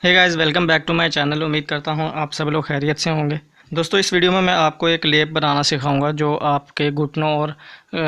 Hey guys, welcome back to my channel. उम्मीद करता हूँ आप सब लोग खैरियत से होंगे। दोस्तों, इस वीडियो में मैं आपको एक लेप बनाना सिखाऊंगा जो आपके घुटनों और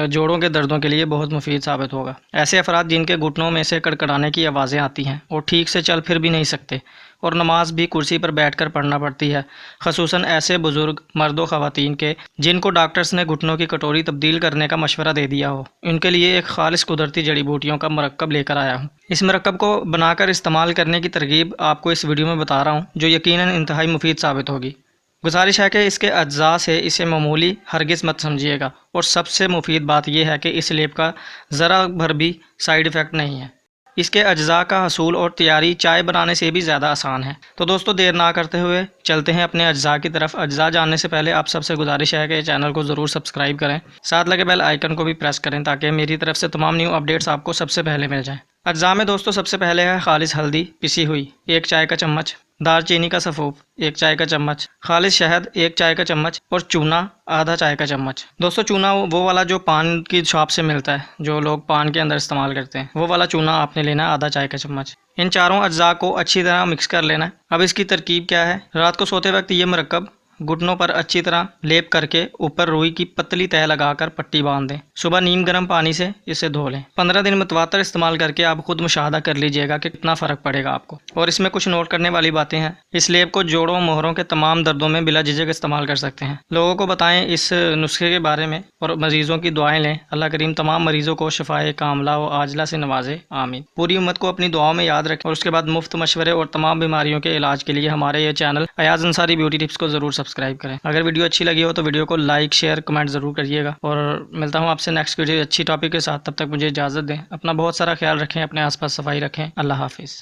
जोड़ों के दर्दों के लिए बहुत मुफीद साबित होगा। ऐसे अफराद जिनके घुटनों में से कड़कड़ाने की आवाज़ें आती हैं और ठीक से चल फिर भी नहीं सकते और नमाज भी कुर्सी पर बैठकर पढ़ना पड़ती है, ख़ुसूसन ऐसे बुज़ुर्ग मर्दों ख़वातीन के जिनको डॉक्टर्स ने घुटनों की कटोरी तब्दील करने का मशवरा दे दिया हो, उनके लिए एक ख़ालिस कुदरती जड़ी बूटियों का मरकब लेकर आया हूँ। इस मरकब को बनाकर इस्तेमाल करने की तरकीब आपको इस वीडियो में बता रहा हूँ, जो यकीनन इंतहाई मुफीद साबित होगी। गुजारिश है कि इसके अज्जा से इसे मामूली हरगिज़ मत समझिएगा, और सबसे मुफीद बात यह है कि इस लेप का ज़रा भर भी साइड इफ़ेक्ट नहीं है। इसके अज्जा का हसूल और तैयारी चाय बनाने से भी ज़्यादा आसान है। तो दोस्तों, देर ना करते हुए चलते हैं अपने अज्जा की तरफ। अज्जा जानने से पहले आप सबसे गुजारिश है कि चैनल को ज़रूर सब्सक्राइब करें, साथ लगे बेल आइकन को भी प्रेस करें ताकि मेरी तरफ से तमाम न्यू अपडेट्स आपको सबसे पहले मिल जाएँ। अज्जा में दोस्तों सबसे पहले है खालिश हल्दी पिसी हुई 1 चाय का चम्मच, दालचीनी का सफ़ूफ 1 चाय का चम्मच, खालिश शहद 1 चाय का चम्मच और चूना आधा चाय का चम्मच। दोस्तों, चूना वो वाला जो पान की शॉप से मिलता है, जो लोग पान के अंदर इस्तेमाल करते हैं, वो वाला चूना आपने लेना है, आधा चाय का चम्मच। इन चारों अज्जा को अच्छी तरह मिक्स कर लेना है। अब इसकी तरकीब क्या है। रात को सोते वक्त ये मरकब घुटनों पर अच्छी तरह लेप करके ऊपर रुई की पतली तह लगाकर पट्टी बांध दें। सुबह नीम गर्म पानी से इसे धो लें। 15 दिन मुतवातर इस्तेमाल करके आप खुद मुशाहदा कर लीजिएगा कि कितना फ़र्क पड़ेगा आपको। और इसमें कुछ नोट करने वाली बातें हैं। इस लेप को जोड़ों मोहरों के तमाम दर्दों में बिला झिझक इस्तेमाल कर सकते हैं। लोगों को बताएं इस नुस्खे के बारे में और मरीज़ों की दुआएं लें। अल्लाह करीम तमाम मरीज़ों को शफाए कामला व आजला से नवाजे, आमीन। पूरी उम्मत को अपनी दुआओं में याद रखें। और उसके बाद मुफ्त मशवरे और तमाम बीमारियों के इलाज के लिए हमारे ये channel Ayaz Ansari beauty tips को ज़रूर सब्सक्राइब करें। अगर वीडियो अच्छी लगी हो तो वीडियो को लाइक शेयर कमेंट ज़रूर करिएगा। और मिलता हूँ आपसे नेक्स्ट वीडियो अच्छी टॉपिक के साथ। तब तक मुझे इजाज़त दें। अपना बहुत सारा ख्याल रखें, अपने आसपास सफाई रखें। अल्लाह हाफिज़।